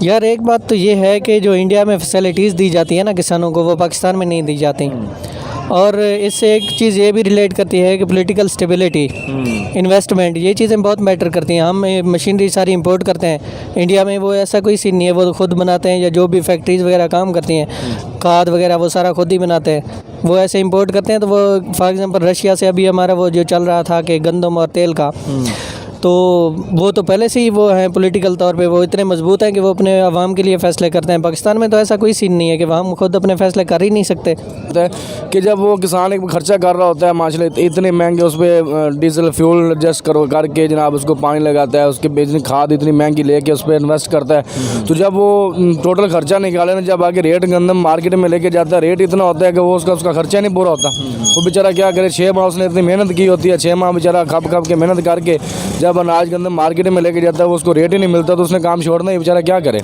यार एक बात तो ये है कि जो इंडिया में फैसिलिटीज़ दी जाती है ना किसानों को, वो पाकिस्तान में नहीं दी जाती। और इससे एक चीज़ ये भी रिलेट करती है कि पॉलिटिकल स्टेबिलिटी, इन्वेस्टमेंट, ये चीज़ें बहुत मैटर करती हैं। हम मशीनरी सारी इंपोर्ट करते हैं, इंडिया में वो ऐसा कोई सीन नहीं है, वो खुद बनाते हैं, या जो भी फैक्ट्रीज़ वगैरह काम करती हैं, खाद वगैरह वो सारा खुद ही बनाते हैं, वो ऐसे इंपोर्ट करते हैं। तो वो फॉर एग्जांपल रशिया से अभी हमारा वो जो चल रहा था कि गंदम और तेल का, तो वो तो पहले से ही वो हैं पॉलिटिकल तौर पे वो इतने मजबूत हैं कि वो अपने आवाम के लिए फ़ैसले करते हैं। पाकिस्तान में तो ऐसा कोई सीन नहीं है कि हम खुद अपने फ़ैसले कर ही नहीं सकते। कि जब वो किसान एक खर्चा कर रहा होता है माशाल्लाह, इतने महंगे उस पर डीजल फ्यूल एडजस्ट करके जनाब उसको पानी लगाता है, उसके बेचने खाद इतनी महंगी लेके उस पर इन्वेस्ट करता है, तो जब वो टोटल खर्चा निकाले ना, जब आगे रेट गंदम मार्केट में लेके जाता है, रेट इतना होता है कि वो उसका खर्चा नहीं पूरा होता। वो बेचारा क्या करे, 6 माह उसने इतनी मेहनत की होती है, 6 माह बेचारा खप खप के मेहनत करके जब अनाज गंदम मार्केट में लेके जाता है, वो उसको रेट ही नहीं मिलता, तो उसने काम छोड़ना ही, बेचारा क्या करे।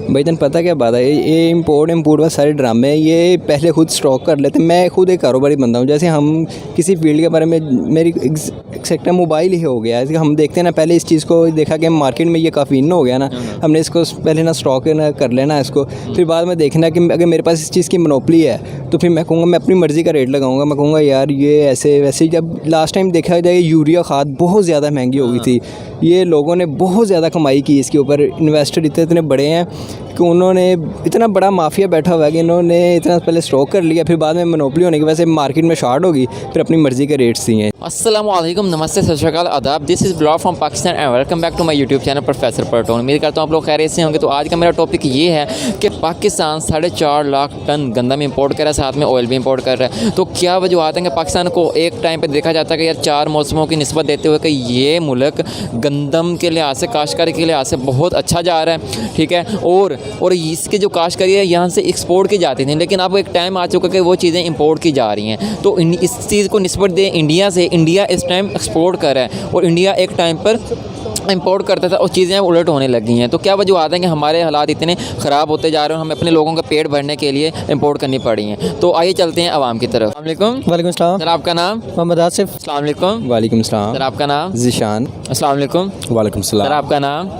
भाई तन पता क्या बात है, ये इम्पोर्ट में सारे ड्रामे हैं, ये पहले खुद स्टॉक कर लेते हैं। मैं खुद एक कारोबारी बंदा हूँ, जैसे हम किसी फील्ड के बारे में, मेरी एक सेक्टर मोबाइल ही हो गया है, हम देखते हैं ना, पहले इस चीज़ को देखा कि मार्केट में ये काफ़ी इन हो गया ना, हमने इसको पहले ना स्टॉक कर लेना है इसको, फिर बाद में देखना कि अगर मेरे पास इस चीज़ की मोनोपोली है तो फिर मैं कहूँगा मैं अपनी मर्ज़ी का रेट लगाऊंगा। मैं कहूँगा यार ये ऐसे वैसे, जब लास्ट टाइम देखा जाए यूरिया खाद बहुत ज़्यादा महंगी हो गई थी, ये लोगों ने बहुत ज़्यादा कमाई की इसके ऊपर, इन्वेस्टर इतने बड़े हैं कि उन्होंने इतना बड़ा माफिया बैठा हुआ है कि इन्होंने इतना पहले स्टॉक कर लिया, फिर बाद में मोनोपोली होने की वजह से मार्केट में शॉर्ट होगी, फिर अपनी मर्जी के रेट्स दिए। अस्सलामु अलैकुम, नमस्ते, सत श्री अकाल, आदाब। This is blog from Pakistan and welcome back to my YouTube channel professor परटोन। उम्मीद करता हूँ आप लोग खैरियत से होंगे। तो आज का मेरा टॉपिक ये है कि पाकिस्तान 4.5 लाख टन गंदम इंपोर्ट कर रहा है, साथ में ऑयल भी इंपोर्ट कर रहा है। तो क्या वजूहत है कि पाकिस्तान को एक टाइम पर देखा जाता है कि यार 4 मौसमों की निस्बत देते हुए कि ये मुल्क गंदम के लिहाज से, काश्तकारी के लिहाज से बहुत अच्छा जा रहा है, ठीक है। और इसके जो काश्तकारी है यहाँ से एक्सपोर्ट की जाती थी, लेकिन अब एक टाइम आ चुका है कि वो चीज़ें इंपोर्ट की जा रही हैं। तो इस चीज़ को निस्बत दें इंडिया से, इंडिया इस टाइम एक्सपोर्ट कर रहा है और इंडिया एक टाइम पर इंपोर्ट करता था और चीज़ें उलट होने लगी हैं। तो क्या वजूहत है कि हमारे हालात इतने ख़राब होते जा रहे हैं, हमें अपने लोगों का पेट भरने के लिए इंपोर्ट करनी पड़ी हैं। तो आइए चलते हैं आवाम की तरफ। अस्सलाम वालेकुम सलाम। सर, आपका नाम? मोहम्मद आसिफ। अस्सलाम वालेकुम। वालेकुम सलाम। सर, आपका नाम? ज़ीशान। अस्सलाम वालेकुम। वालेकुम सर, सलाम। आपका नाम?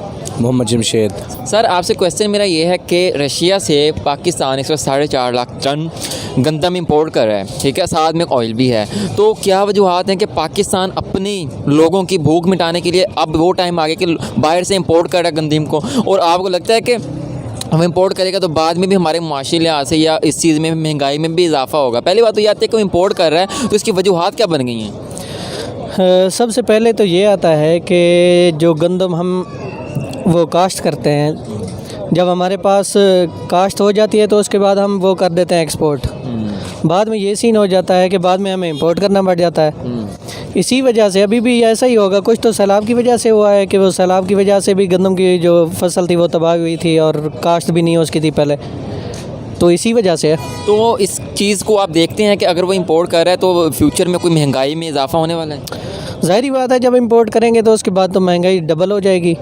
मोहम्मद जमशेद। सर, आपसे क्वेश्चन मेरा ये है कि रशिया से पाकिस्तान इस वक्त 4.5 लाख टन गंदम इंपोर्ट कर रहा है, ठीक है, साथ में ऑयल भी है। तो क्या वजूहत हैं कि पाकिस्तान अपनी लोगों की भूख मिटाने के लिए अब वो टाइम आ गया कि बाहर से इंपोर्ट कर रहा है गंदम को, और आपको लगता है कि हम इंपोर्ट करेगा तो बाद में भी हमारे माशी लिहाज से या इस चीज़ में महंगाई में भी इजाफा होगा? पहली बात तो ये आती है कि वो इंपोर्ट कर रहा है, तो इसकी वजूहत क्या बन गई हैं? सबसे पहले तो ये आता है कि जो गंदम हम वो काश्त करते हैं, जब हमारे पास काश्त हो जाती है तो उसके बाद हम वो कर देते हैं एक्सपोर्ट। बाद में ये सीन हो जाता है कि बाद में हमें इंपोर्ट करना पड़ जाता है। इसी वजह से अभी भी ऐसा ही होगा। कुछ तो सैलाब की वजह से हुआ है कि वो सैलाब की वजह से भी गंदम की जो फसल थी वो तबाह हुई थी और काश्त भी नहीं हो उसकी थी पहले, तो इसी वजह से है। तो इस चीज़ को आप देखते हैं कि अगर वो इंपोर्ट कर रहा है तो फ्यूचर में कोई महंगाई में इजाफा होने वाला है? ज़ाहिरी बात है, जब इंपोर्ट करेंगे तो उसके बाद तो महंगाई डबल हो जाएगी।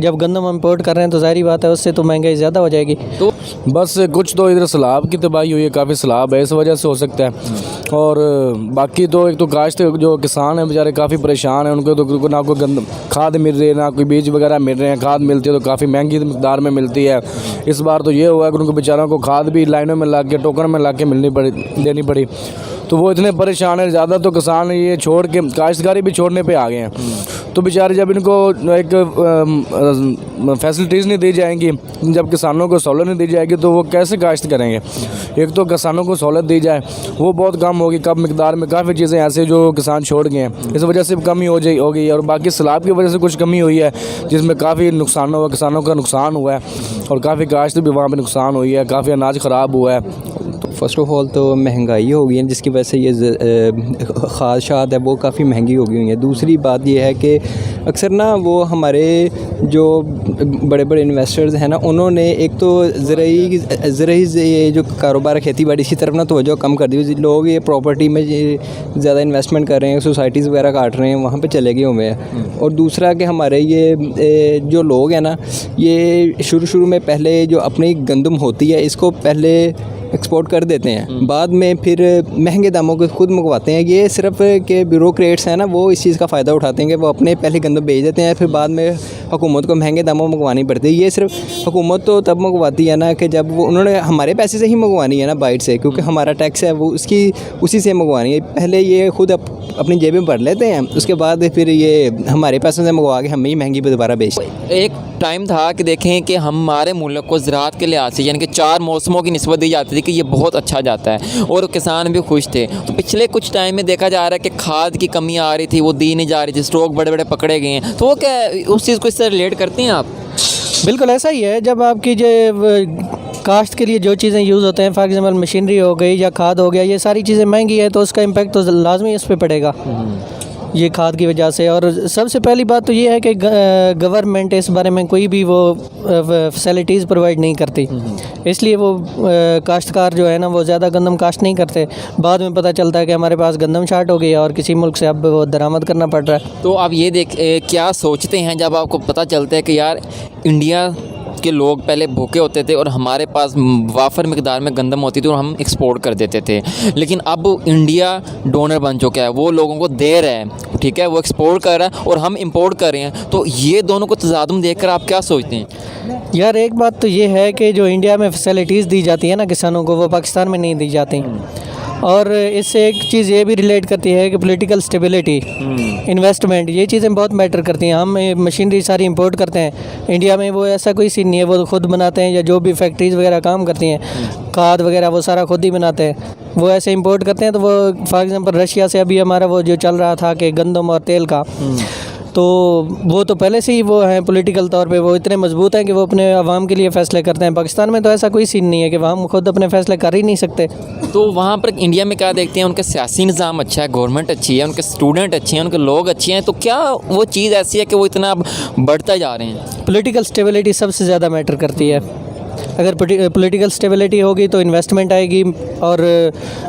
जब गंदम इंपोर्ट कर रहे हैं तो ज़ाहिरी बात है उससे तो महंगाई ज़्यादा हो जाएगी। तो बस कुछ तो इधर सैलाब की तबाही हुई है, काफ़ी सैलाब है, इस वजह से हो सकता है। और बाकी तो एक तो काश्त जो किसान हैं बेचारे काफ़ी परेशान हैं, उनको तो ना कोई गंदम खाद मिल रही है, ना कोई बीज वगैरह मिल रहे हैं। खाद मिलती है तो काफ़ी महंगी मकदार में मिलती है। इस बार तो ये हुआ है कि उनको बेचारों को खाद भी लाइनों में ला के, टोकन में ला के देनी पड़ी, तो वो इतने परेशान हैं। ज़्यादा तो किसान ये छोड़ के काश्तकारी भी छोड़ने पे आ गए हैं। तो बेचारे जब इनको एक फैसिलिटीज़ नहीं दी जाएंगी, जब किसानों को सहूलत नहीं दी जाएगी, तो वो कैसे काश्त करेंगे? एक तो किसानों को सहूलत दी जाए, वो बहुत कम होगी, कम मिकदार में काफ़ी चीज़ें ऐसे जो किसान छोड़ गए हैं, इस वजह से कमी हो गई। और बाकी सैलाब की वजह से कुछ कमी हुई है जिसमें काफ़ी नुकसान हुआ, किसानों का नुकसान हुआ है और काफ़ी काश्त भी वहाँ पर नुकसान हुई है, काफ़ी अनाज ख़राब हुआ है। फ़र्स्ट ऑफ़ ऑल तो महंगाई हो गई है जिसकी वजह से ये खाद शाद है वो काफ़ी महंगी हो गई हुई है। दूसरी बात ये है कि अक्सर ना वो हमारे जो बड़े बड़े इन्वेस्टर्स हैं ना, उन्होंने एक तो ज़रूरी ये जो कारोबार है खेती बाड़ी की तरफ ना तवज्जो कम कर दी। लोग ये प्रॉपर्टी में ज़्यादा इन्वेस्टमेंट कर रहे हैं, सोसाइटीज़ वगैरह काट रहे हैं, वहाँ पे चले गए हुए हैं। और दूसरा कि हमारे ये जो लोग हैं ना, ये शुरू में पहले जो अपनी गंदम होती है इसको पहले एक्सपोर्ट कर देते हैं, बाद में फिर महंगे दामों को खुद मंगवाते हैं। ये सिर्फ के ब्यूरोक्रेट्स हैं ना, वो इस चीज़ का फ़ायदा उठाते हैं कि वो अपने पहले गंदम बेच देते हैं, फिर बाद में हुकूमत को महंगे दामों में मंगवानी पड़ती है। ये सिर्फ हुकूमत तो तब मंगवाती है ना कि जब वो उन्होंने हमारे पैसे से ही मंगवानी है ना, बाइट से, क्योंकि हमारा टैक्स है वो उसकी उसी से मंगवानी है। पहले ये खुद अपनी जेब में भर लेते हैं, उसके बाद फिर ये हमारे पैसों से मंगवा के हमें ही महंगी दोबारा बेचते हैं। एक टाइम था कि देखें कि हमारे मुल्क को ज़राअत के लिहाज से यानी कि 4 मौसमों की निस्बत दी जाती थी कि ये बहुत अच्छा जाता है और किसान भी खुश थे। तो पिछले कुछ टाइम में देखा जा रहा है कि खाद की कमी आ रही थी, वो दी नहीं जा रही थी, स्टॉक बड़े बड़े पकड़े गए हैं। तो वो क्या उस चीज़ को इससे रिलेट करते हैं आप? बिल्कुल ऐसा ही है। जब आपकी जो काश्त के लिए जो चीज़ें यूज़ होते हैं, फॉर एग्जांपल मशीनरी हो गई या खाद हो गया, ये सारी चीज़ें महंगी है तो उसका इम्पैक्ट तो लाजमी इस पे पड़ेगा ये खाद की वजह से। और सबसे पहली बात तो ये है कि गवर्नमेंट इस बारे में कोई भी वो फैसिलिटीज़ प्रोवाइड नहीं करती, इसलिए वो काश्तकार जो है ना वो ज़्यादा गंदम काश्त नहीं करते। बाद में पता चलता है कि हमारे पास गंदम शार्ट हो गई है और किसी मुल्क से अब वो दरामद करना पड़ रहा है। तो आप ये क्या सोचते हैं जब आपको पता चलता है कि यार इंडिया के लोग पहले भूखे होते थे और हमारे पास वाफर मिकदार में गंदम होती थी और हम एक्सपोर्ट कर देते थे, लेकिन अब इंडिया डोनर बन चुका है, वो लोगों को दे रहा है, ठीक है, वो एक्सपोर्ट कर रहा है और हम इंपोर्ट कर रहे हैं। तो ये दोनों को तज़ादुम देखकर आप क्या सोचते हैं? यार एक बात तो ये है कि जो इंडिया में फैसिलिटीज़ दी जाती है ना किसानों को, वो पाकिस्तान में नहीं दी जाती। और इससे एक चीज़ ये भी रिलेट करती है कि पॉलिटिकल स्टेबिलिटी, इन्वेस्टमेंट, ये चीज़ें बहुत मैटर करती हैं। हम मशीनरी सारी इंपोर्ट करते हैं, इंडिया में वो ऐसा कोई सीन नहीं है, वो खुद बनाते हैं, या जो भी फैक्ट्रीज़ वगैरह काम करती हैं, खाद वगैरह वो सारा खुद ही बनाते हैं, वो ऐसे इंपोर्ट करते हैं। तो वो फॉर एग्जांपल रशिया से अभी हमारा वो जो चल रहा था कि गंदम और तेल का, तो वो तो पहले से ही वो हैं पॉलिटिकल तौर पे वो इतने मजबूत हैं कि वो अपने आवाम के लिए फ़ैसले करते हैं। पाकिस्तान में तो ऐसा कोई सीन नहीं है कि वहाँ हम खुद अपने फ़ैसले कर ही नहीं सकते। तो वहाँ पर इंडिया में क्या देखते हैं? उनका सियासी निज़ाम अच्छा है, गवर्नमेंट अच्छी है, उनके स्टूडेंट अच्छे हैं, उनके लोग अच्छे हैं, तो क्या वो चीज़ ऐसी है कि वो इतना अब बढ़ता जा रहे हैं? पॉलिटिकल स्टेबिलिटी सबसे ज़्यादा मैटर करती है। अगर पॉलिटिकल स्टेबिलिटी होगी तो इन्वेस्टमेंट आएगी और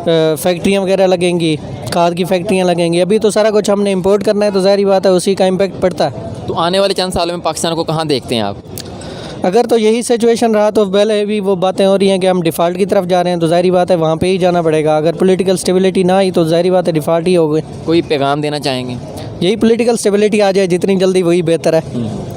फैक्ट्रियाँ वगैरह लगेंगी, खाद की फैक्ट्रियाँ लगेंगी। अभी तो सारा कुछ हमने इंपोर्ट करना है, तो ज़ाहिर बात है उसी का इम्पैक्ट पड़ता है। तो आने वाले चंद सालों में पाकिस्तान को कहाँ देखते हैं आप? अगर तो यही सिचुएशन रहा तो पहले भी वो बातें हो रही हैं कि हम डिफ़ॉल्ट की तरफ जा रहे हैं, तो ज़ाहिर बात है वहाँ पे ही जाना पड़ेगा। अगर पॉलिटिकल स्टेबिलिटी ना आई तो ज़ाहिर बात है डिफ़ॉल्ट ही हो गए। कोई पैगाम देना चाहेंगे? यही पॉलिटिकल स्टेबिलिटी आ जाए जितनी जल्दी, वही बेहतर है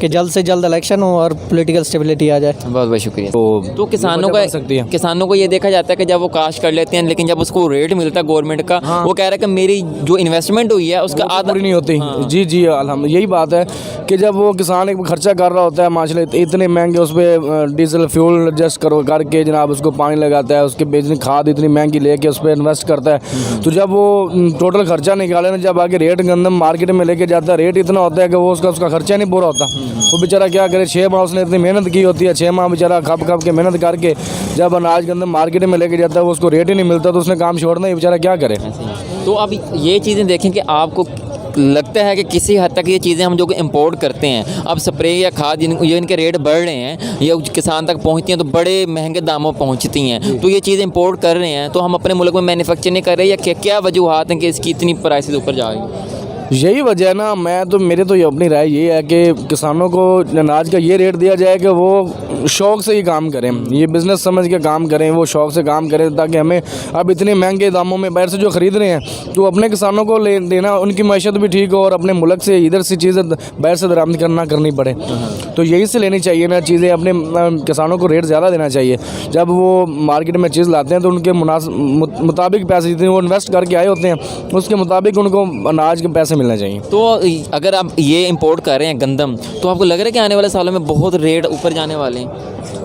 कि जल्द से जल्द इलेक्शन हो और पॉलिटिकल स्टेबिलिटी आ जाए। बहुत बहुत शुक्रिया। तो किसानों को ये देखा जाता है कि जब वो काश्त कर लेते हैं, लेकिन जब उसको रेट मिलता है गवर्नमेंट का, वो कह रहा है कि मेरी जो इन्वेस्टमेंट हुई है उसका आधा पूरी नहीं होती। जी जी अल्हम्दुलिल्लाह, यही बात है कि जब वो किसान एक खर्चा कर रहा होता है माशाल्लाह, इतने महंगे उस पर डीजल फ्यूल एडजस्ट करके जनाब उसको पानी लगाता है, उसके बेचने खाद इतनी महंगी लेके उस पर इन्वेस्ट करता है, तो जब वो टोटल खर्चा निकाले ना, जब आगे रेट गंदम मार्केट में लेके जाता है, रेट इतना होता है कि वो उसका खर्चा नहीं पूरा होता। वो बेचारा क्या करे, 6 माह उसने इतनी मेहनत की होती है, 6 माह बेचारा खप के मेहनत करके जब अनाज गंदम मार्केट में लेके जाता है, वो उसको रेट ही नहीं मिलता, तो उसने काम छोड़ना ही, बेचारा क्या करे। तो अब ये चीज़ें देखें कि आपको लगता है कि किसी हद तक ये चीज़ें हम जो इंपोर्ट करते हैं, अब स्प्रे या खाद ये इनके रेट बढ़ रहे हैं, ये किसान तक पहुंचती हैं तो बड़े महंगे दामों पहुंचती हैं, तो ये चीज़ें इंपोर्ट कर रहे हैं, तो हम अपने मुल्क में मैन्युफैक्चर नहीं कर रहे, या क्या वजूहत हैं कि इसकी इतनी प्राइसेस ऊपर जा रही हैं? यही वजह है ना। मेरे तो ये अपनी राय ये है कि किसानों को अनाज का ये रेट दिया जाए कि वो शौक़ से ही काम करें, ये बिज़नेस समझ के काम करें, वो शौक़ से काम करें, ताकि हमें अब इतने महंगे दामों में बाहर से जो ख़रीद रहे हैं तो अपने किसानों को ले देना, उनकी मैशत भी ठीक हो और अपने मुल्क से इधर से चीज़ें बाहर से दरामद करनी पड़े, तो यही से लेनी चाहिए ना चीज़ें। अपने किसानों को रेट ज़्यादा देना चाहिए। जब वो मार्केट में चीज़ लाते हैं तो उनके मुताबिक पैसे जितने वो इन्वेस्ट करके आए होते हैं उसके मुताबिक उनको अनाज के पैसे मिलना चाहिए। तो अगर आप ये इंपोर्ट कर रहे हैं गंदम, तो आपको लग रहा है कि आने वाले सालों में बहुत रेट ऊपर जाने वाले हैं?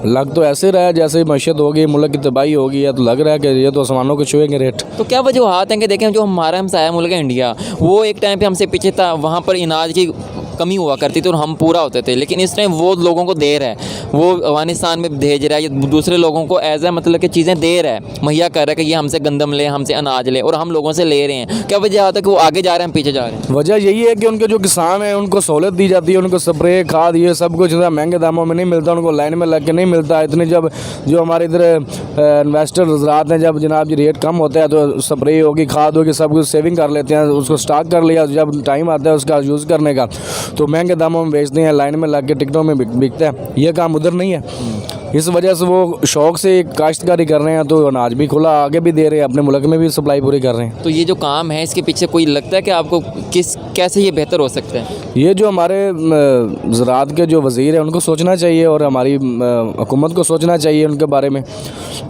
लग तो ऐसे रहा है जैसे मैशत होगी, मुल्क की तबाही होगी, या तो लग रहा है कि ये तो आसमानों को छुएंगे रेट। तो क्या वजूहत हैं कि देखें जो हमारा हमसाया मुल्क है इंडिया, वो एक टाइम पे हमसे पीछे था, वहाँ पर अनाज की कमी हुआ करती थी और हम पूरा होते थे, लेकिन इस टाइम वो लोगों को दे रहा है, वो अफगानिस्तान में भेज रहा है, या दूसरे लोगों को एज ए मतलब कि चीज़ें दे रहा है, मुहैया कर रहा है कि ये हमसे गंदम ले, हमसे अनाज ले, और हम लोगों से ले रहे हैं। क्या वजह आता है कि वो आगे जा रहे हैं, हम पीछे जा रहे हैं? वजह यही है कि उनके जो किसान हैं उनको सहूलत दी जाती है, उनको स्प्रे खाद ये सब कुछ महंगे दामों में नहीं मिलता, उनको लाइन में लग के नहीं मिलता इतने। जब जो हमारे इधर इन्वेस्टर हज़रात हैं, जब जनाब जी रेट कम होता है तो स्प्रे होगी, खाद होगी, सब कुछ सेविंग कर लेते हैं, उसको स्टॉक कर लिया, जब टाइम आता है उसका यूज़ करने का तो महंगे दामों में बेचते हैं, लाइन में लग के टिकटों में बिकता है। ये काम उधर नहीं है। इस वजह से वो शौक़ से काश्तकारी कर रहे हैं, तो अनाज भी खुला आगे भी दे रहे हैं, अपने मुल्क में भी सप्लाई पूरी कर रहे हैं। तो ये जो काम है इसके पीछे कोई लगता है कि आपको कैसे ये बेहतर हो सकता है? ये जो हमारे ज़राअत के जो वज़ीर हैं उनको सोचना चाहिए और हमारी हुकूमत को सोचना चाहिए उनके बारे में,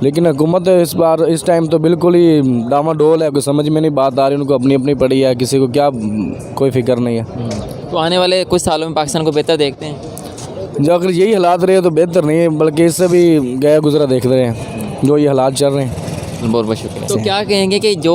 लेकिन हुकूमत इस टाइम तो बिल्कुल ही डामाडोल है, कोई समझ में नहीं बात आ रही, उनको अपनी अपनी पड़ी है, किसी को क्या कोई फिक्र नहीं है। तो आने वाले कुछ सालों में पाकिस्तान को बेहतर देखते हैं? जो अगर यही हालात रहे तो बेहतर नहीं है, बल्कि इससे भी गया गुजरा देख रहे हैं जो ये हालात चल रहे हैं। बहुत बहुत शुक्रिया। तो क्या कहेंगे कि जो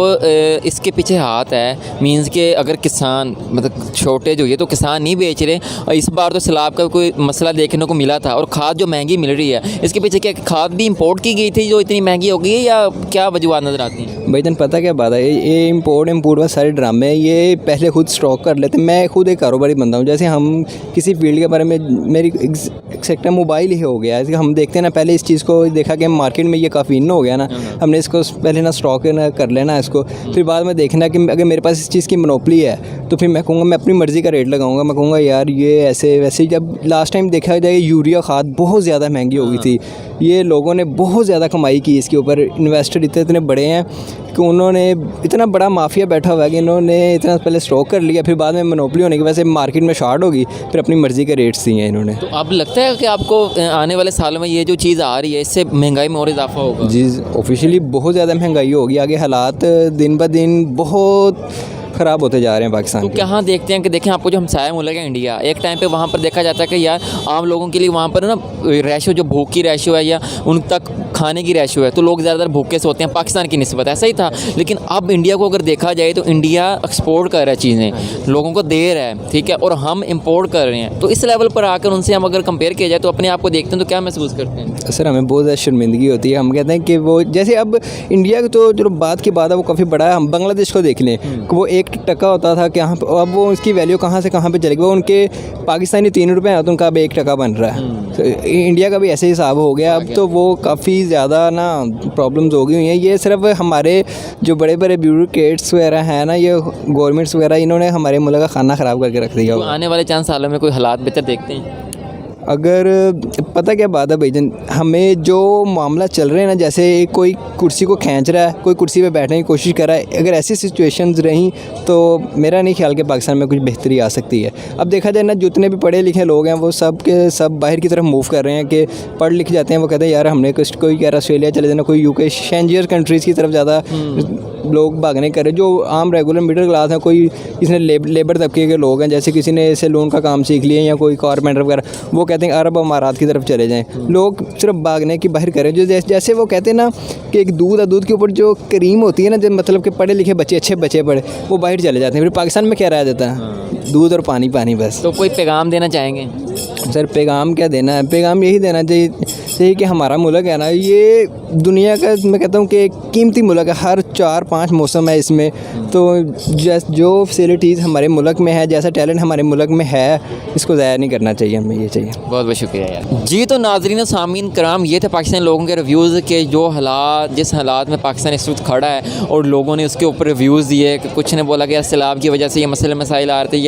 इसके पीछे हाथ है, मींस के अगर किसान मतलब शॉर्टेज हुई है तो किसान नहीं बेच रहे, और इस बार तो सैलाब का कोई मसला देखने को मिला था, और खाद जो महंगी मिल रही है इसके पीछे क्या खाद भी इंपोर्ट की गई थी जो इतनी महंगी हो गई है, या क्या वजूहत नज़र आती हैं? भाईजान पता क्या बात है, ये इम्पोर्ट वाले सारे ड्रामे हैं, ये पहले खुद स्टॉक कर लेते। मैं खुद एक कारोबारी बंदा हूँ, जैसे हम किसी फील्ड के बारे में, मेरी एक सेक्टर मोबाइल ही हो गया है, हम देखते हैं ना, पहले इस चीज़ को देखा कि मार्केट में ये काफ़ी इन हो गया ना, हमने इसको पहले ना स्टॉक ना कर लेना इसको, फिर बाद में देखना कि अगर मेरे पास इस चीज़ की मोनोपोली है तो फिर मैं कहूँगा मैं अपनी मर्ज़ी का रेट लगाऊंगा, मैं कहूँगा यार ये ऐसे वैसे। जब लास्ट टाइम देखा जाए यूरिया खाद बहुत ज़्यादा महंगी हो गई थी, ये लोगों ने बहुत ज़्यादा कमाई की इसके ऊपर, इन्वेस्टर इतने बड़े हैं कि उन्होंने इतना बड़ा माफिया बैठा हुआ है कि इन्होंने इतना पहले स्टॉक कर लिया, फिर बाद में मोनोपोली होने की वजह से मार्केट में शॉर्ट होगी, फिर अपनी मर्ज़ी के रेट्स दिए हैं इन्होंने। तो अब लगता है कि आपको आने वाले सालों में ये जो चीज़ आ रही है इससे महंगाई में और इजाफा होगा? जी ऑफिशियली बहुत ज़्यादा महंगाई होगी, आगे हालात दिन ब दिन बहुत ख़राब होते जा रहे हैं पाकिस्तान तो के। कहाँ देखते हैं कि देखें आपको जो हमसाया मुल्क है इंडिया, एक टाइम पे वहाँ पर देखा जाता है कि यार आम लोगों के लिए वहाँ पर ना रेशो जो भूख की रेशो है या उन तक खाने की रेशो है, तो लोग ज़्यादातर भूखे से होते हैं पाकिस्तान की निस्बत, ऐसा ही था। लेकिन अब इंडिया को अगर देखा जाए तो इंडिया एक्सपोर्ट कर रहा है चीज़ें, लोगों को दे रहा है, ठीक है, और हम इम्पोर्ट कर रहे हैं। तो इस लेवल पर आकर उनसे हम अगर कंपेयर किया जाए तो अपने आप को देखते हैं तो क्या महसूस करते हैं? सर हमें बहुत ज़्यादा शर्मिंदगी होती है, हम कहते हैं कि वो जैसे अब इंडिया की तो जो बात की बात है वो काफ़ी बड़ा है, हम बांग्लादेश को देख लें कि वो 1 टका होता था कि अब वो उसकी वैल्यू कहाँ से कहाँ पे चली गई, वो उनके पाकिस्तानी 3 रुपये है तो उनका अब 1 टका बन रहा है। तो इंडिया का भी ऐसे हिसाब हो गया अब, तो वो काफ़ी ज़्यादा ना प्रॉब्लम्स हो गई हुई हैं। ये सिर्फ हमारे जो बड़े बड़े ब्यूरोक्रेट्स वगैरह हैं ना, ये गवर्नमेंट्स वगैरह, इन्होंने हमारे मुल्क का खाना ख़राब करके रख दिया। तो आने वाले 4 सालों में कोई हालात बेहतर देखते हैं? अगर पता क्या बात है भाईजान, हमें जो मामला चल रहे हैं ना, जैसे कोई कुर्सी को खींच रहा है, कोई कुर्सी पे बैठने की कोशिश कर रहा है, अगर ऐसी सिचुएशंस रहीं तो मेरा नहीं ख्याल कि पाकिस्तान में कुछ बेहतरी आ सकती है। अब देखा जाए ना, जितने भी पढ़े लिखे लोग हैं वो सब के सब बाहर की तरफ मूव कर रहे हैं, कि पढ़ लिख जाते हैं, वो कहते हैं यार हमने कुछ, कोई कह रहा ऑस्ट्रेलिया चले जाना, कोई यूके शेंजियर कंट्रीज़ की तरफ ज़्यादा लोग भागने कर रहे। जो आम रेगुलर मिडिल क्लास है, कोई इसने लेबर तबके के लोग हैं, जैसे किसी ने सैलून का काम सीख लिया या कोई कारपेंटर वगैरह, वो कहते हैं अरब अमारात की तरफ चले जाएं। लोग सिर्फ भागने की बाहर करें, जो जैसे वो कहते हैं ना कि एक दूध के ऊपर जो क्रीम होती है ना, जो मतलब कि पढ़े लिखे बच्चे, अच्छे बच्चे पढ़े, वो बाहर चले जाते हैं, फिर पाकिस्तान में क्या रह जाता है, दूध और पानी पानी बस। तो कोई पैगाम देना चाहेंगे? सर पैगाम क्या देना है, पैगाम यही देना चाहिए कि हमारा मुल्क है ना, ये दुनिया का मैं कहता हूँ कि कीमती मुल्क है, हर 4-5 मौसम है इसमें, तो जो फैसिलिटीज़ हमारे मुल्क में है, जैसा टैलेंट हमारे मुल्क में है, इसको ज़ाया नहीं करना चाहिए, हमें ये चाहिए। बहुत बहुत शुक्रिया यार जी। तो नाज़रीन सामीन कराम, ये थे पाकिस्तानी लोगों के रिव्यूज़ के जो हालात, जिस हालात में पाकिस्तान इस वक्त खड़ा है, और लोगों ने उसके ऊपर रिव्यूज़ दिए कि कुछ ने बोला कि यार सैलाब की वजह से ये मसले मसाइल आ रहे थे,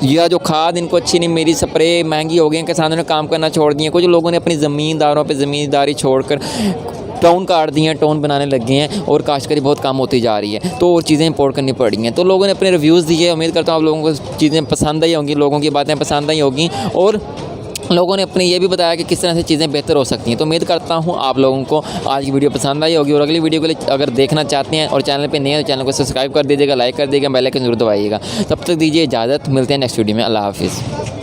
या जो खाद इनको अच्छी नहीं मिली, स्प्रे महंगी हो गई, किसानों ने काम करना छोड़ दिए, कुछ लोगों ने अपनी ज़मींदारों पर ज़मींदारी छोड़कर टाउन काट दिए हैं, टाउन बनाने लग गए हैं, और काश्तकारी बहुत कम होती जा रही है, तो और चीज़ें इंपोर्ट करनी पड़ रही हैं। तो लोगों ने अपने रिव्यूज़ दिए, उम्मीद करता हूँ आप लोगों को चीज़ें पसंद आई होंगी, लोगों की बातें पसंद आई होंगी, और लोगों ने अपने ये भी बताया कि किस तरह से चीज़ें बेहतर हो सकती हैं। तो उम्मीद करता हूँ आप लोगों को आज की वीडियो पसंद आई होगी, और अगली वीडियो के लिए अगर देखना चाहते हैं और चैनल पे नहीं है तो चैनल को सब्सक्राइब कर दीजिएगा, लाइक कर दीजिएगा, बेल आइकन जरूर दबाइएगा। तब तक दीजिए इजाज़त, मिलते हैं नेक्स्ट वीडियो में। अल्लाह हाफिज़।